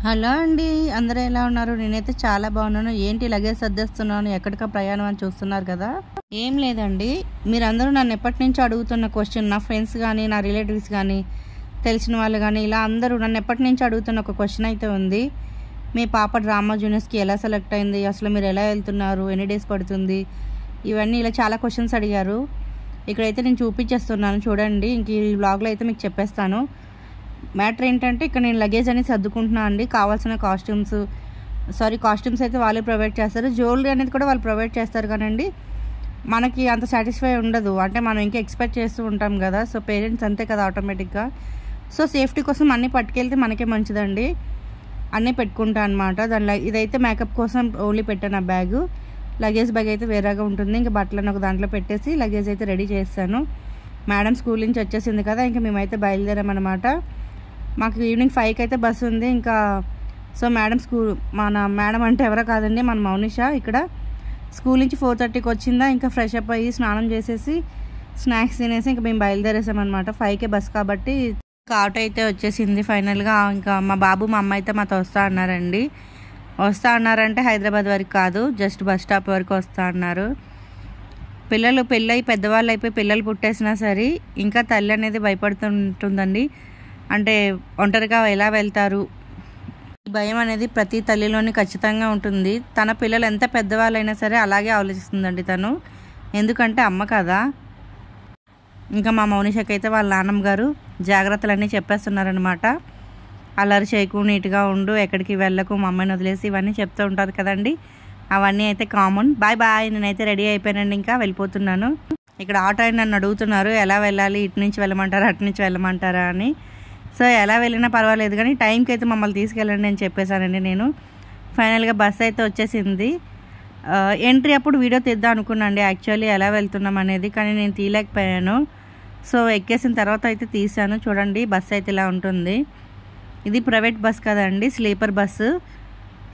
Hello అండి, అందరూ ఎలా ఉన్నారు? నేనైతే చాలా బాగున్నాను. ఏంటి లగేజ్ సర్దేస్తున్నాను, ఎక్కడికా ప్రయాణం అని చూస్తున్నారు కదా. ఏం లేదండి, మీరందరూ నన్ను ఎప్పటి నుంచో అడుగుతున్న క్వశ్చన్, నా ఫ్రెండ్స్ కానీ నా రిలేటివ్స్ కానీ తెలిసిన వాళ్ళు కానీ ఇలా అందరూ నన్ను ఎప్పటి నుంచి అడుగుతున్న ఒక క్వశ్చన్ అయితే ఉంది. మీ పాప డ్రామా జూనియర్స్కి ఎలా సెలెక్ట్ అయింది, అసలు మీరు ఎలా వెళ్తున్నారు, ఎన్ని డేస్ పడుతుంది, ఇవన్నీ ఇలా చాలా క్వశ్చన్స్ అడిగారు. ఇక్కడైతే నేను చూపించేస్తున్నాను చూడండి. ఇంక ఈ వ్లాగ్లో అయితే మీకు చెప్పేస్తాను. మ్యాటర్ ఏంటంటే ఇక్కడ నేను లగేజ్ అనేది సర్దుకుంటున్నాను అండి. కావాల్సిన కాస్ట్యూమ్స్ అయితే వాళ్ళే ప్రొవైడ్ చేస్తారు. జ్యువెలరీ అనేది కూడా వాళ్ళు ప్రొవైడ్ చేస్తారు కానండి మనకి అంత సాటిస్ఫై ఉండదు. అంటే మనం ఇంకా ఎక్స్పెక్ట్ చేస్తూ ఉంటాం కదా. సో పేరెంట్స్ అంతే కదా ఆటోమేటిక్గా. సో సేఫ్టీ కోసం అన్నీ పట్టుకెళ్తే మనకే మంచిదండి. అన్నీ పెట్టుకుంటాను అనమాట. దానిలో ఇదైతే మేకప్ కోసం ఓన్లీ పెట్టాను ఆ బ్యాగ్. లగేజ్ బ్యాగ్ అయితే వేరేగా ఉంటుంది. ఇంకా బట్టలను ఒక దాంట్లో పెట్టేసి లగేజ్ అయితే రెడీ చేస్తాను. మేడం స్కూల్ నుంచి వచ్చేసింది కదా, ఇంకా మేమైతే బయలుదేరామన్నమాట. మాకు ఈవినింగ్ 5కి అయితే బస్సు ఉంది. ఇంకా సో మన మేడం అంటే ఎవరో కాదండి, మన మౌనిష. ఇక్కడ స్కూల్ నుంచి 4:30కి వచ్చిందా, ఇంకా ఫ్రెష్ అప్ అయ్యి స్నానం చేసేసి స్నాక్స్ తినేసి ఇంకా మేము బయలుదేరేసామన్నమాట. 5కే బస్ కాబట్టి ఆటో అయితే వచ్చేసింది ఫైనల్గా. ఇంకా మా బాబు మా అమ్మ అయితే మాతో వస్తా అన్నారంటే హైదరాబాద్ వరకు కాదు, జస్ట్ బస్ స్టాప్ వరకు వస్తా అన్నారు. పిల్లలు పెళ్ళయి పెద్దవాళ్ళు అయిపోయి పిల్లలు పుట్టేసినా సరే ఇంకా తల్లి అనేది భయపడుతుంటుందండి. అంటే ఒంటరిగా ఎలా వెళ్తారు, భయం అనేది ప్రతి తల్లిలోని ఖచ్చితంగా ఉంటుంది. తన పిల్లలు ఎంత పెద్దవాళ్ళైనా సరే అలాగే ఆలోచిస్తుందండి తను, ఎందుకంటే అమ్మ కదా. ఇంకా మా మౌనిషకి అయితే వాళ్ళ నాన్నమ్మ గారు జాగ్రత్తలన్నీ చెప్పేస్తున్నారనమాట. అల్లరి చేయకు, నీట్గా ఉండు, ఎక్కడికి వెళ్ళకు, మా అమ్మని వదిలేసి ఇవన్నీ చెప్తూ ఉంటారు కదండి. అవన్నీ అయితే కామన్. బాయ్, నేనైతే రెడీ అయిపోయానండి, ఇంకా వెళ్ళిపోతున్నాను. ఇక్కడ ఆటో అయిన నన్ను అడుగుతున్నారు ఎలా వెళ్ళాలి, ఇటు నుంచి వెళ్ళమంటారా అటు నుంచి వెళ్ళమంటారా అని. సో ఎలా వెళ్ళినా పర్వాలేదు కానీ టైంకి అయితే మమ్మల్ని తీసుకెళ్ళండి అని చెప్పేశానండి నేను. ఫైనల్గా బస్ అయితే వచ్చేసింది. ఎంట్రీ అప్పుడు వీడియో తీద్దాం అనుకున్నాండి యాక్చువల్లీ ఎలా వెళ్తున్నాం అనేది, కానీ నేను తీయలేకపోయాను. సో ఎక్కేసిన తర్వాత అయితే తీసాను. చూడండి బస్ అయితే ఇలా ఉంటుంది. ఇది ప్రైవేట్ బస్ కదండి, స్లీపర్ బస్సు.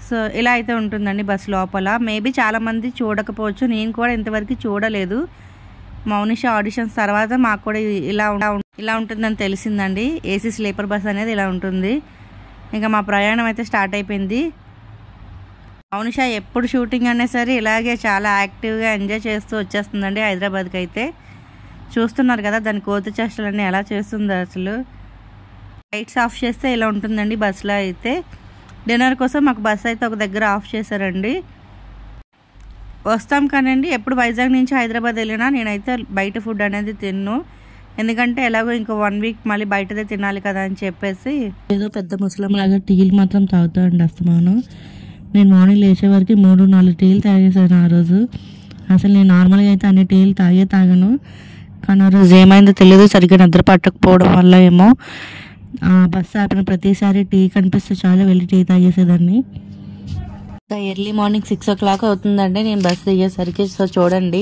సో ఇలా అయితే ఉంటుందండి బస్ లోపల. మేబీ చాలామంది చూడకపోవచ్చు, నేను కూడా ఇంతవరకు చూడలేదు. మౌనిష ఆడిషన్స్ తర్వాత మాకు కూడా ఇలా ఉంటుందని తెలిసిందండి. ఏసీ స్లీపర్ బస్ అనేది ఇలా ఉంటుంది. ఇంకా మా ప్రయాణం అయితే స్టార్ట్ అయిపోయింది. మౌనిష ఎప్పుడు షూటింగ్ అయినా సరే ఇలాగే చాలా యాక్టివ్గా ఎంజాయ్ చేస్తూ వచ్చేస్తుందండి హైదరాబాద్కి అయితే. చూస్తున్నారు కదా దాని కోతి చేష్టలన్నీ ఎలా చేస్తుందో అసలు. లైట్స్ ఆఫ్ చేస్తే ఇలా ఉంటుందండి బస్సులో అయితే. డిన్నర్ కోసం మాకు బస్ అయితే ఒక దగ్గర ఆఫ్ చేశారండి. వస్తాం కానండి ఎప్పుడు వైజాగ్ నుంచి హైదరాబాద్ వెళ్ళినా నేనైతే బయట ఫుడ్ అనేది తిన్ను, ఎందుకంటే ఎలాగో ఇంకో 1 వీక్ మళ్ళీ బయటదే తినాలి కదా అని చెప్పేసి. ఏదో పెద్ద ముసలంలాగా టీలు మాత్రం తాగుతాండి అస్తమాను. నేను మార్నింగ్ లేచే వరకు 3-4 టీలు తాగేసాను ఆ రోజు. అసలు నేను నార్మల్గా అయితే అన్ని టీలు తాగను, కానీ ఆ రోజు ఏమైందో తెలియదు, సరిగ్గా నిద్ర పట్టకపోవడం వల్ల ఏమో బస్సు ఆపిన ప్రతిసారి టీ కనిపిస్తే చాలా వెళ్ళి టీ తాగేసేదాన్ని. ఎర్లీ మార్నింగ్ 6 o'clock అవుతుందండి నేను బస్సు దిగేసరికి. సో చూడండి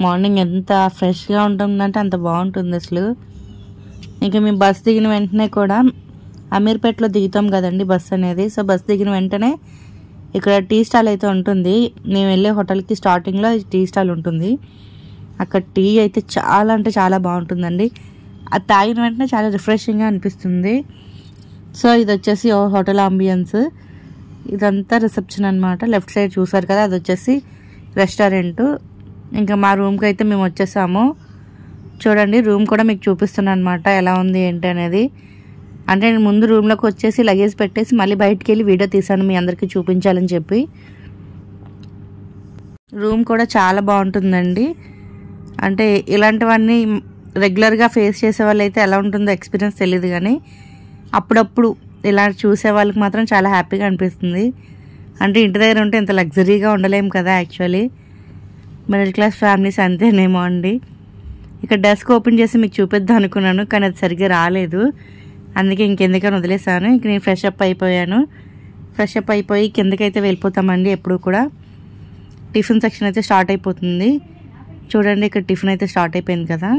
మార్నింగ్ ఎంత ఫ్రెష్గా ఉంటుందంటే అంత బాగుంటుంది అసలు. ఇంకా మేము బస్సు దిగిన వెంటనే కూడా అమీర్పేటలో దిగుతాం కదండి బస్సు అనేది. సో బస్సు దిగిన వెంటనే ఇక్కడ టీ స్టాల్ అయితే ఉంటుంది. మేము వెళ్ళే హోటల్కి స్టార్టింగ్లో టీ స్టాల్ ఉంటుంది. అక్కడ టీ అయితే చాలా అంటే చాలా బాగుంటుందండి. అది తాగిన వెంటనే చాలా రిఫ్రెషింగ్గా అనిపిస్తుంది. సో ఇది వచ్చేసి హోటల్ అంబియన్స్. ఇదంతా రిసెప్షన్ అనమాట. లెఫ్ట్ సైడ్ చూసారు కదా, అది వచ్చేసి రెస్టారెంట్. ఇంకా మా రూమ్కి అయితే మేము వచ్చేసాము. చూడండి రూమ్ కూడా మీకు చూపిస్తున్నాను అనమాట ఎలా ఉంది ఏంటి అనేది. అంటే నేను ముందు రూమ్లోకి వచ్చేసి లగేజ్ పెట్టేసి మళ్ళీ బయటికి వెళ్ళి వీడియో తీసాను మీ అందరికీ చూపించాలని చెప్పి. రూమ్ కూడా చాలా బాగుంటుందండి. అంటే ఇలాంటివన్నీ రెగ్యులర్గా ఫేస్ చేసే వాళ్ళు అయితే ఎలా ఉంటుందో ఎక్స్పీరియన్స్ తెలియదు, కానీ అప్పుడప్పుడు ఇలా చూసే వాళ్ళకి మాత్రం చాలా హ్యాపీగా అనిపిస్తుంది. అంటే ఇంటి దగ్గర ఉంటే ఇంత లగ్జరీగా ఉండలేము కదా యాక్చువల్లీ. మిడిల్ క్లాస్ ఫ్యామిలీస్ అంతేనేమో అండి. ఇక్కడ డెస్క్ ఓపెన్ చేసి మీకు చూపిద్దాం అనుకున్నాను, కానీ అది సరిగ్గా రాలేదు, అందుకే ఇంకెందుకని వదిలేసాను. ఇంక నేను ఫ్రెష్ అప్ అయిపోయి కిందకైతే వెళ్ళిపోతామండి. ఎప్పుడు కూడా టిఫిన్ సెక్షన్ అయితే స్టార్ట్ అయిపోతుంది. చూడండి ఇక్కడ టిఫిన్ అయితే స్టార్ట్ అయిపోయింది కదా.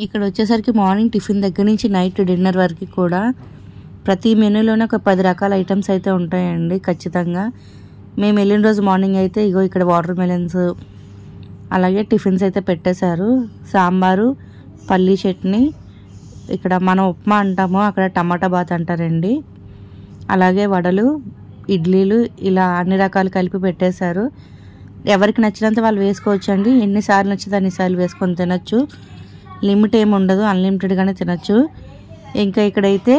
ఇక్కడ వచ్చేసరికి మార్నింగ్ టిఫిన్ దగ్గర నుంచి నైట్ డిన్నర్ వరకు కూడా ప్రతి మెనూలోనే ఒక 10 రకాల ఐటమ్స్ అయితే ఉంటాయండి ఖచ్చితంగా. మేము వెళ్ళిన రోజు మార్నింగ్ అయితే ఇక్కడ వాటర్ మెలన్స్ అలాగే టిఫిన్స్ అయితే పెట్టేశారు. సాంబారు, పల్లీ చట్నీ, ఇక్కడ మనం ఉప్మా అంటాము, అక్కడ టమాటా బాత్ అంటారండి. అలాగే వడలు, ఇడ్లీలు ఇలా అన్ని రకాలు కలిపి పెట్టేశారు. ఎవరికి నచ్చినంత వాళ్ళు వేసుకోవచ్చు అండి. ఎన్నిసార్లు నచ్చితే అన్నిసార్లు వేసుకొని తినచ్చు. లిమిట్ ఏమి ఉండదు, అన్లిమిటెడ్గానే తినచ్చు. ఇంకా ఇక్కడైతే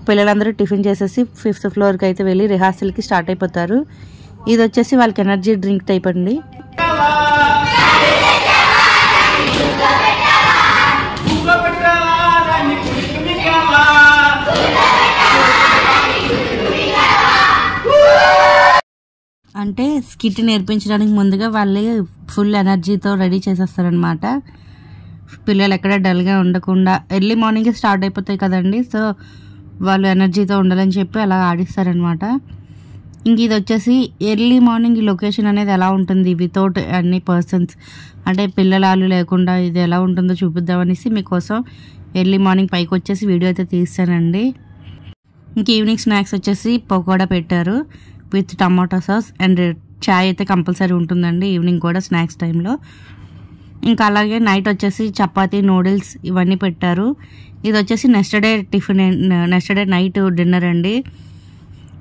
పిల్లలందరూ టిఫిన్ చేసేసి 5th ఫ్లోర్కి అయితే వెళ్ళి రిహార్సల్కి స్టార్ట్ అయిపోతారు. ఇది వచ్చేసి వాళ్ళకి ఎనర్జీ డ్రింక్ టైప్ అండి. అంటే స్కిట్ నేర్పించడానికి ముందుగా వాళ్ళే ఫుల్ ఎనర్జీతో రెడీ చేసేస్తారనమాట. పిల్లలు ఎక్కడ డల్గా ఉండకుండా ఎర్లీ మార్నింగే స్టార్ట్ అయిపోతాయి కదండి. సో వాళ్ళు ఎనర్జీతో ఉండాలని చెప్పి అలా ఆడిస్తారనమాట. ఇంక ఇది వచ్చేసి ఎర్లీ మార్నింగ్ ఈ లొకేషన్ అనేది ఎలా ఉంటుంది వితౌట్ అన్ని పర్సన్స్, అంటే పిల్లలు లేకుండా ఇది ఎలా ఉంటుందో చూపిద్దామనేసి మీకోసం ఎర్లీ మార్నింగ్ పైకి వచ్చేసి వీడియో అయితే తీస్తానండి. ఇంక ఈవినింగ్ స్నాక్స్ వచ్చేసి పకోడా పెట్టారు విత్ టమాటో సాస్ అండ్ చాయ్ అయితే కంపల్సరీ ఉంటుందండి ఈవినింగ్ కూడా స్నాక్స్ టైంలో. ఇంకా అలాగే నైట్ వచ్చేసి చపాతీ, నూడిల్స్ ఇవన్నీ పెట్టారు. ఇది వచ్చేసి నెక్స్ట్ డే నైట్ డిన్నర్ అండి.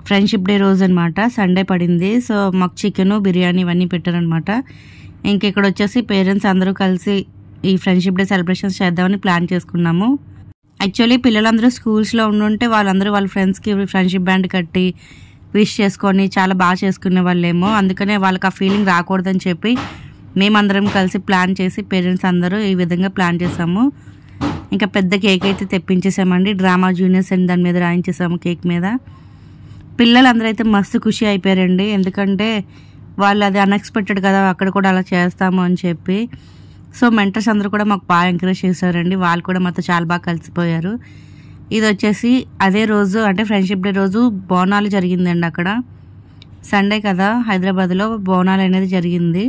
ఫ్రెండ్షిప్ డే రోజు అనమాట, సండే పడింది. సో మాకు చికెన్, బిర్యానీ ఇవన్నీ పెట్టారనమాట. ఇంక ఇక్కడ వచ్చేసి పేరెంట్స్ అందరూ కలిసి ఈ ఫ్రెండ్షిప్ డే సెలబ్రేషన్స్ చేద్దామని ప్లాన్ చేసుకున్నాము. యాక్చువల్లీ పిల్లలందరూ స్కూల్స్లో ఉండుంటే వాళ్ళందరూ వాళ్ళ ఫ్రెండ్స్కి ఫ్రెండ్షిప్ బ్యాండ్ కట్టి విష్ చేసుకొని చాలా బాగా చేసుకునే వాళ్ళేమో. అందుకనే వాళ్ళకి ఆ ఫీలింగ్ రాకూడదని చెప్పి మేమందరం కలిసి ప్లాన్ చేసి పేరెంట్స్ అందరూ ఈ విధంగా ప్లాన్ చేసాము. ఇంకా పెద్ద కేక్ అయితే తెప్పించేసామండి. డ్రామా జూనియర్స్ అని దాని మీద రాయించేసాము కేక్ మీద. పిల్లలందరూ అయితే మస్తు ఖుషి అయిపోయారండి. ఎందుకంటే వాళ్ళు అది అన్ఎక్స్పెక్టెడ్ కదా, అక్కడ కూడా అలా చేస్తాము అని చెప్పి. సో మెంటర్స్ అందరూ కూడా మాకు బాగా ఎంకరేజ్ చేశారండి. వాళ్ళు కూడా మాతో చాలా బాగా కలిసిపోయారు. ఇది వచ్చేసి అదే రోజు అంటే ఫ్రెండ్షిప్ డే రోజు బోనాలు జరిగిందండి. అక్కడ సండే కదా, హైదరాబాద్లో బోనాలు అనేది జరిగింది.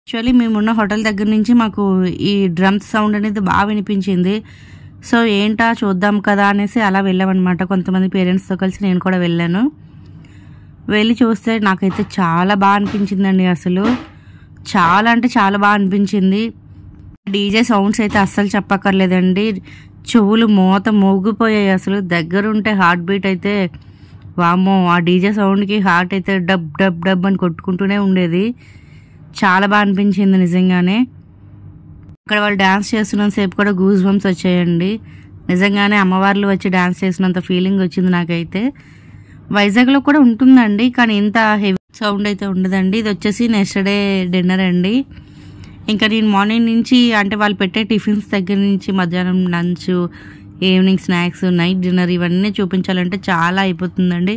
యాక్చువల్లీ మేమున్న హోటల్ దగ్గర నుంచి మాకు ఈ డ్రమ్స్ సౌండ్ అనేది బాగా వినిపించింది. సో ఏంటా చూద్దాం కదా అనేసి అలా వెళ్ళామన్నమాట. కొంతమంది పేరెంట్స్తో కలిసి నేను కూడా వెళ్ళాను. వెళ్ళి చూస్తే నాకైతే చాలా బాగా అనిపించిందండి. అసలు చాలా అంటే చాలా బాగా అనిపించింది. డీజే సౌండ్స్ అయితే అస్సలు చెప్పక్కర్లేదండి, చెవులు మోగిపోయాయి. అసలు దగ్గరుంటే హార్ట్ బీట్ అయితే వామ్మో, ఆ డీజే సౌండ్కి హార్ట్ అయితే డబ్ డబ్ డబ్ అని కొట్టుకుంటూనే ఉండేది. చాలా బాగా అనిపించింది నిజంగానే. అక్కడ వాళ్ళు డ్యాన్స్ చేస్తున్నంత సేపు కూడా గూస్ బంప్స్ వచ్చాయండి. నిజంగానే అమ్మవార్లు వచ్చి డ్యాన్స్ చేసినంత ఫీలింగ్ వచ్చింది నాకైతే. వైజాగ్లో కూడా ఉంటుందండి, కానీ ఇంత హెవీ సౌండ్ అయితే ఉండదండి. ఇది వచ్చేసి నెక్స్ట్ డే డిన్నర్ అండి. ఇంకా నేను మార్నింగ్ నుంచి అంటే వాళ్ళు పెట్టే టిఫిన్స్ దగ్గర నుంచి మధ్యాహ్నం lunch, evening snacks, night dinner ఇవన్నీ చూపించాలంటే చాలా అయిపోతుందండి.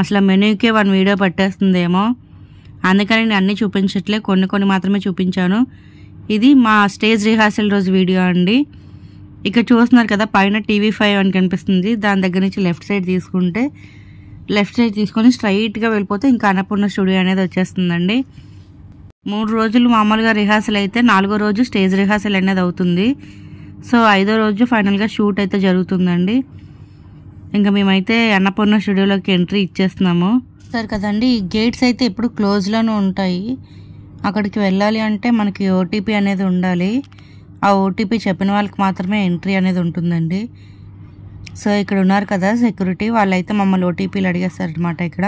అసలు మెనూకే 1 వీడియో పట్టేస్తుందేమో. అందుకని నేను అన్నీ చూపించట్లే, కొన్ని మాత్రమే చూపించాను. ఇది మా స్టేజ్ రిహార్సల్ రోజు వీడియో అండి. ఇక్కడ చూస్తున్నారు కదా పైన TV5 అని కనిపిస్తుంది. దాని దగ్గర నుంచి లెఫ్ట్ సైడ్ తీసుకొని స్ట్రైట్గా వెళ్ళిపోతే ఇంకా అన్నపూర్ణ స్టూడియో అనేది వచ్చేస్తుందండి. 3 రోజులు మామూలుగా రిహార్సల్ అయితే 4వ రోజు స్టేజ్ రిహార్సల్ అనేది అవుతుంది. సో 5వ రోజు ఫైనల్గా షూట్ అయితే జరుగుతుందండి. ఇంకా మేమైతే అన్నపూర్ణ స్టూడియోలోకి ఎంట్రీ ఇచ్చేస్తున్నాము. సరే కదండి, గేట్స్ అయితే ఎప్పుడు క్లోజ్లోనే ఉంటాయి. అక్కడికి వెళ్ళాలి అంటే మనకి OTP అనేది ఉండాలి. ఆ OTP చెప్పిన వాళ్ళకి మాత్రమే ఎంట్రీ అనేది ఉంటుందండి. సో ఇక్కడ ఉన్నారు కదా సెక్యూరిటీ, వాళ్ళైతే మమ్మల్ని OTPలు అడిగేస్తారనమాట. ఇక్కడ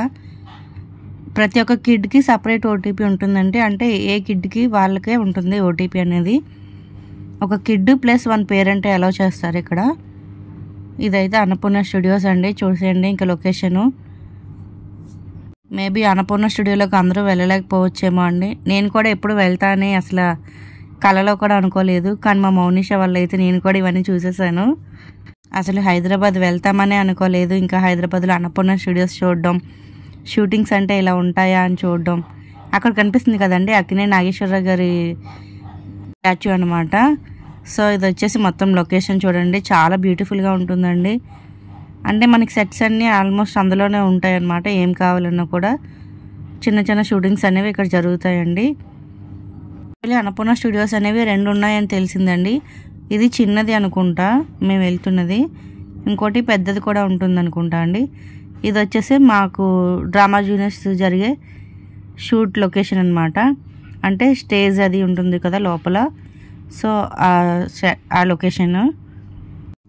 ప్రతి ఒక్క కిడ్కి సపరేట్ OTP ఉంటుందండి. అంటే ఏ కిడ్కి వాళ్ళకే ఉంటుంది OTP అనేది. ఒక కిడ్ ప్లస్ 1 పేరెంట్ అలౌ చేస్తారు ఇక్కడ. ఇదైతే అన్నపూర్ణ స్టూడియోస్ అండి, చూసేయండి. ఇంకా లొకేషను మేబీ అన్నపూర్ణ స్టూడియోలోకి అందరూ వెళ్ళలేకపోవచ్చేమో అండి. నేను కూడా ఎప్పుడు వెళ్తానని అసలు కలలో కూడా అనుకోలేదు. కానీ మా మౌనిష వల్ల అయితే నేను కూడా ఇవన్నీ చూసేసాను. అసలు హైదరాబాద్ వెళ్తామనే అనుకోలేదు. ఇంకా హైదరాబాద్లో అన్నపూర్ణ స్టూడియోస్ చూడడం, షూటింగ్స్ అంటే ఇలా ఉంటాయా అని చూడడం. అక్కడ కనిపిస్తుంది కదండి అక్కినేని నాగేశ్వరరావు గారి స్టాచ్యూ అనమాట. సో ఇది వచ్చేసి మొత్తం లొకేషన్ చూడండి, చాలా బ్యూటిఫుల్గా ఉంటుందండి. అంటే మనకి సెట్స్ అన్నీ ఆల్మోస్ట్ అందులోనే ఉంటాయి అన్నమాట. ఏం కావాలన్నా కూడా చిన్న షూటింగ్స్ అనేవి ఇక్కడ జరుగుతాయండి. అన్నపూర్ణ స్టూడియోస్ అనేవి 2 ఉన్నాయని తెలిసిందండి. ఇది చిన్నది అనుకుంటా మేము వెళ్తున్నది, ఇంకోటి పెద్దది కూడా ఉంటుంది అనుకుంటా అండి. ఇది వచ్చేసి మాకు డ్రామా జూనియర్స్ జరిగే షూట్ లొకేషన్ అనమాట. అంటే స్టేజ్ అది ఉంటుంది కదా లోపల, సో ఆ location.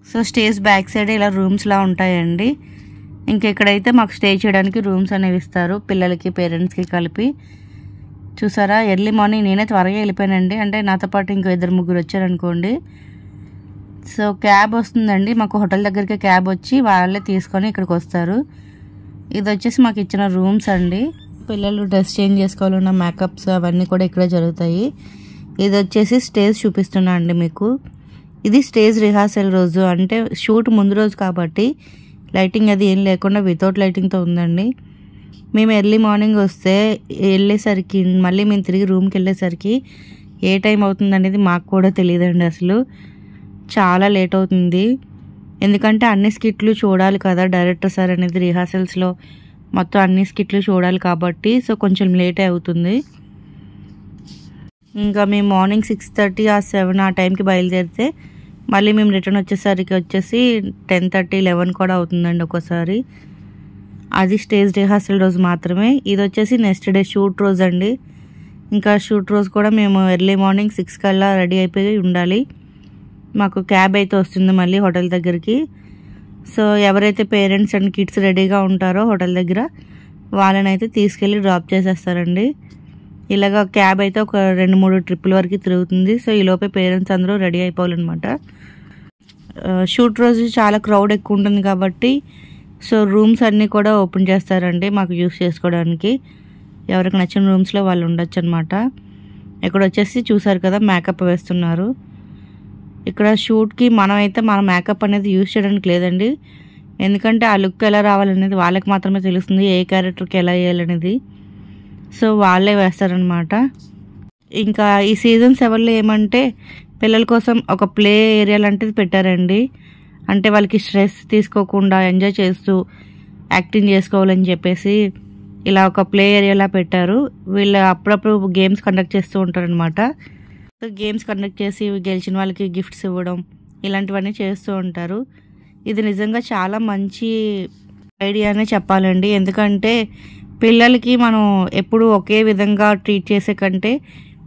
So stage back side ఇలా రూమ్స్లా ఉంటాయండి. ఇంకా ఇక్కడైతే మాకు స్టే చేయడానికి రూమ్స్ అనేవి ఇస్తారు పిల్లలకి పేరెంట్స్కి కలిపి. చూసారా ఎర్లీ మార్నింగ్ నేనే త్వరగా వెళ్ళిపోయానండి, అంటే నాతో పాటు ఇంకో 2-3 వచ్చారనుకోండి. సో క్యాబ్ వస్తుందండి మాకు, హోటల్ దగ్గరికి క్యాబ్ వచ్చి వాళ్ళే తీసుకొని ఇక్కడికి వస్తారు. ఇది వచ్చేసి మాకు ఇచ్చిన రూమ్స్ అండి. పిల్లలు డ్రెస్ చేంజ్ చేసుకోవాలన్న మేకప్స్ అవన్నీ కూడా ఇక్కడే జరుగుతాయి. ఇది వచ్చేసి స్టేజ్ చూపిస్తున్నా అండి మీకు. ఇది స్టేజ్ రిహార్సల్ రోజు, అంటే షూట్ ముందు రోజు కాబట్టి లైటింగ్ అది ఏం లేకుండా వితౌట్ లైటింగ్తో ఉందండి. మేము ఎర్లీ మార్నింగ్ వస్తే వెళ్ళేసరికి మళ్ళీ మేము తిరిగి రూమ్కి వెళ్ళేసరికి ఏ టైం అవుతుంది అనేది మాకు కూడా తెలియదండి. అసలు చాలా లేట్ అవుతుంది, ఎందుకంటే అన్ని స్కిట్లు చూడాలి కదా డైరెక్టర్ సార్ అనేది రిహార్సల్స్లో మొత్తం అన్ని స్కిట్లు చూడాలి కాబట్టి. సో కొంచెం లేటే అవుతుంది. ఇంకా మేము మార్నింగ్ 6:30 or 7 ఆ టైంకి బయలుదేరితే మళ్ళీ మేము రిటర్న్ వచ్చేసరికి 10:30, 11 కూడా అవుతుందండి ఒక్కోసారి. అది స్టేజ్ రిహార్సల్ రోజు మాత్రమే. ఇది వచ్చేసి నెక్స్ట్ డే షూట్ రోజు అండి. ఇంకా షూట్ రోజు కూడా మేము ఎర్లీ మార్నింగ్ 6 కల్లా రెడీ అయిపోయి ఉండాలి. మాకు క్యాబ్ అయితే వస్తుంది మళ్ళీ హోటల్ దగ్గరికి. సో ఎవరైతే పేరెంట్స్ అండ్ కిడ్స్ రెడీగా ఉంటారో హోటల్ దగ్గర వాళ్ళని అయితే తీసుకెళ్ళి డ్రాప్ చేసేస్తారండి. ఇలాగ క్యాబ్ అయితే ఒక 2-3 ట్రిప్పుల వరకు తిరుగుతుంది. సో ఈలోపే పేరెంట్స్ అందరూ రెడీ అయిపోవాలన్నమాట. షూట్ రోజు చాలా క్రౌడ్ ఎక్కువ ఉంటుంది కాబట్టి సో రూమ్స్ అన్నీ కూడా ఓపెన్ చేస్తారండి మాకు యూస్ చేసుకోవడానికి. ఎవరికి నచ్చిన రూమ్స్లో వాళ్ళు ఉండొచ్చు అనమాట. ఇక్కడ వచ్చేసి చూసారు కదా మేకప్ వేస్తున్నారు. ఇక్కడ షూట్కి మనమైతే మన మేకప్ అనేది యూజ్ చేయడానికి లేదండి, ఎందుకంటే ఆ లుక్ ఎలా రావాలనేది వాళ్ళకి మాత్రమే తెలుస్తుంది, ఏ క్యారెక్టర్కి ఎలా వేయాలనేది. సో వాళ్ళే వేస్తారనమాట. ఇంకా ఈ సీజన్ 7లో ఏమంటే పిల్లల కోసం ఒక ప్లే ఏరియా లాంటిది పెట్టారండి. అంటే వాళ్ళకి స్ట్రెస్ తీసుకోకుండా ఎంజాయ్ చేస్తూ యాక్టింగ్ చేసుకోవాలని చెప్పేసి ఇలా ఒక ప్లే ఏరియాలా పెట్టారు. వీళ్ళు అప్పుడప్పుడు గేమ్స్ కండక్ట్ చేస్తూ ఉంటారనమాట. గేమ్స్ కండక్ట్ చేసి గెలిచిన వాళ్ళకి గిఫ్ట్స్ ఇవ్వడం ఇలాంటివన్నీ చేస్తూ ఉంటారు. ఇది నిజంగా చాలా మంచి ఐడియానే చెప్పాలండి, ఎందుకంటే పిల్లలకి మనం ఎప్పుడు ఒకే విధంగా ట్రీట్ చేసే కంటే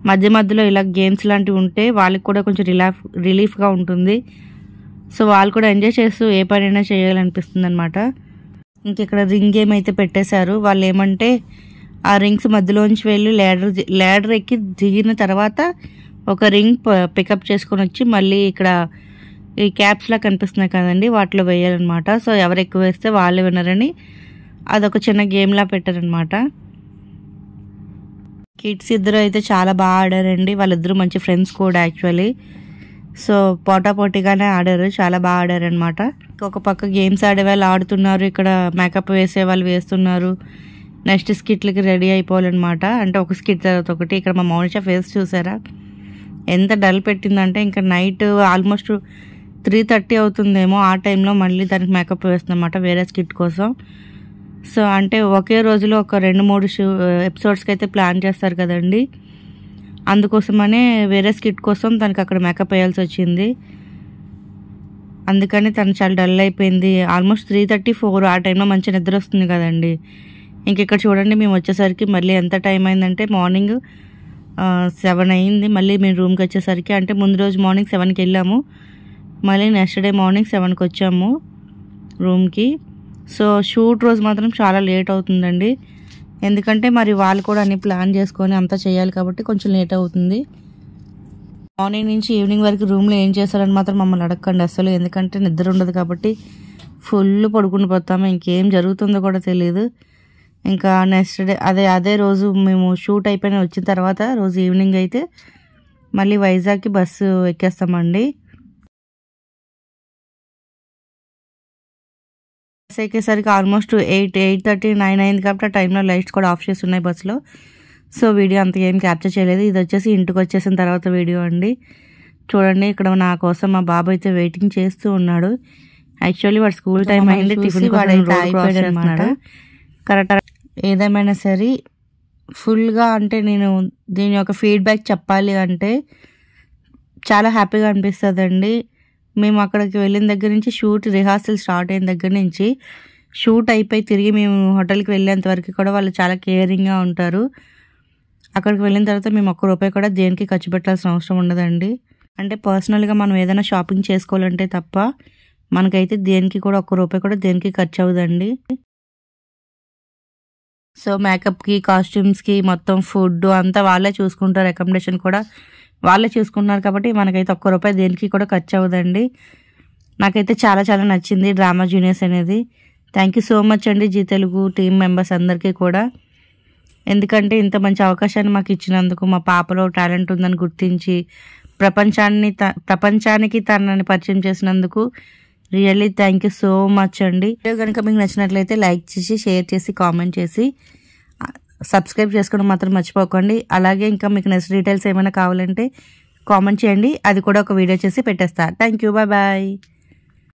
మధ్య మధ్యలో ఇలా గేమ్స్ లాంటివి ఉంటే వాళ్ళకి కూడా కొంచెం రిలీఫ్గా ఉంటుంది. సో వాళ్ళు కూడా ఎంజాయ్ చేస్తూ ఏ పనైనా చేయాలనిపిస్తుంది అనమాట. ఇంక ఇక్కడ రింగ్ గేమ్ అయితే పెట్టేశారు. వాళ్ళు ఏమంటే ఆ రింగ్స్ మధ్యలోంచి వెళ్ళి ల్యాడర్ ఎక్కి దిగిన తర్వాత ఒక రింగ్ పికప్ చేసుకొని వచ్చి మళ్ళీ ఇక్కడ ఈ క్యాప్స్లా కనిపిస్తున్నాయి కదండి వాటిలో వేయాలన్నమాట. సో ఎవరు ఎక్కువ వేస్తే వాళ్ళే వినరని అదొక చిన్న గేమ్లా పెట్టారనమాట. కిడ్స్ ఇద్దరు అయితే చాలా బాగా ఆడారండి. వాళ్ళిద్దరూ మంచి ఫ్రెండ్స్ కూడా యాక్చువల్లీ. సో పోటాపోటీగానే ఆడారు, చాలా బాగా ఆడారనమాట. ఒక పక్క గేమ్స్ ఆడే వాళ్ళు ఆడుతున్నారు, ఇక్కడ మేకప్ వేసే వాళ్ళు వేస్తున్నారు. నెక్స్ట్ స్కిట్లకి రెడీ అయిపోవాలన్నమాట. అంటే ఒక స్కిట్ తర్వాత ఒకటి. ఇక్కడ మా మౌనిష ఫేస్ చూసారా ఎంత డల్ పెట్టిందంటే, ఇంకా నైట్ ఆల్మోస్ట్ 3:30 అవుతుందేమో ఆ టైంలో మళ్ళీ దానికి మేకప్ వేస్తుందన్నమాట వేరే స్కిట్ కోసం. సో అంటే ఒకే రోజులో ఒక 2-3 ఎపిసోడ్స్కి అయితే ప్లాన్ చేస్తారు కదండి, అందుకోసమనే వేరే స్కిట్ కోసం తనకి అక్కడ మేకప్ వేయాల్సి వచ్చింది. అందుకని తను చాలా డల్ అయిపోయింది. ఆల్మోస్ట్ 3:30-4 ఆ టైంలో మంచి నిద్ర వస్తుంది కదండి. ఇంక ఇక్కడ చూడండి మేము వచ్చేసరికి మళ్ళీ ఎంత టైం అయిందంటే మార్నింగ్ 7 అయింది. మళ్ళీ మేము రూమ్కి వచ్చేసరికి, అంటే ముందు రోజు మార్నింగ్ 7కి వెళ్ళాము, మళ్ళీ నెక్స్ట్ డే మార్నింగ్ 7కి వచ్చాము రూమ్కి. సో షూట్ రోజు మాత్రం చాలా లేట్ అవుతుందండి, ఎందుకంటే మరి వాళ్ళు కూడా అన్ని ప్లాన్ చేసుకొని అంతా చేయాలి కాబట్టి కొంచెం లేట్ అవుతుంది. మార్నింగ్ నుంచి ఈవినింగ్ వరకు రూమ్లో ఏం చేస్తారని మాత్రం మమ్మల్ని అడగండి అసలు, ఎందుకంటే నిద్ర ఉండదు కాబట్టి ఫుల్ పడుకుని పోతాము, ఇంకేం జరుగుతుందో కూడా తెలియదు. ఇంకా నెక్స్ట్ డే అదే రోజు మేము షూట్ అయిపోయిన వచ్చిన తర్వాత రోజు ఈవినింగ్ అయితే మళ్ళీ వైజాగ్కి బస్సు ఎక్కేస్తామండి. బస్సు ఎక్కేసరికి ఆల్మోస్ట్ 8:30, 9 అయింది కాబట్టి ఆ టైంలో లైట్స్ కూడా ఆఫ్ చేసి ఉన్నాయి బస్సులో. సో వీడియో అంత ఏం క్యాప్చర్ చేయలేదు. ఇది వచ్చేసి ఇంటికి వచ్చేసిన తర్వాత వీడియో అండి. చూడండి ఇక్కడ నా కోసం మా బాబు అయితే వెయిటింగ్ చేస్తూ ఉన్నాడు. యాక్చువల్లీ వాడు స్కూల్ టైం అయింది, టిఫిన్ వాడైతే అయిపోయాడు అనమాట. కరెక్ట్. ఏదేమైనా సరే ఫుల్గా అంటే నేను దీని యొక్క ఫీడ్బ్యాక్ చెప్పాలి అంటే చాలా హ్యాపీగా అనిపిస్తుందండి. మేము అక్కడికి వెళ్ళిన దగ్గర నుంచి షూట్ రిహార్సల్ స్టార్ట్ అయిన దగ్గర నుంచి షూట్ అయిపోయి తిరిగి మేము హోటల్కి వెళ్ళేంత వరకు కూడా వాళ్ళు చాలా కేరింగ్గా ఉంటారు. అక్కడికి వెళ్ళిన తర్వాత మేము ₹1 కూడా దేనికి ఖర్చు పెట్టాల్సిన అవసరం ఉండదండి. అంటే పర్సనల్గా మనం ఏదైనా షాపింగ్ చేసుకోవాలంటే తప్ప మనకైతే దేనికి కూడా ఒక్క రూపాయి కూడా దేనికి ఖర్చు అవ్వదండి. సో మేకప్కి, కాస్ట్యూమ్స్కి, మొత్తం ఫుడ్ అంతా వాళ్ళే చూసుకుంటారు. అకామిడేషన్ కూడా వాళ్ళే చూసుకుంటున్నారు కాబట్టి మనకైతే ఒక్క రూపాయి దేనికి కూడా ఖర్చు అవ్వదండి. నాకైతే చాలా చాలా నచ్చింది డ్రామా జూనియర్స్ అనేది. థ్యాంక్ యూ సో మచ్ అండి జీ తెలుగు టీమ్ మెంబర్స్ అందరికీ కూడా. ఎందుకంటే ఇంత మంచి అవకాశాన్ని మాకు ఇచ్చినందుకు, మా పాపలో టాలెంట్ ఉందని గుర్తించి ప్రపంచానికి తనని పరిచయం చేసినందుకు really thank you so much అండి. వీడియో కనుక మీకు నచ్చినట్లయితే లైక్ చేసి, షేర్ చేసి, కామెంట్ చేసి, సబ్స్క్రైబ్ చేసుకోవడం మాత్రం మర్చిపోకండి. అలాగే ఇంకా మీకు నెక్స్ట్ డీటెయిల్స్ ఏమైనా కావాలంటే కామెంట్ చేయండి, అది కూడా ఒక వీడియో చేసి పెట్టేస్తా. Thank you, bye bye.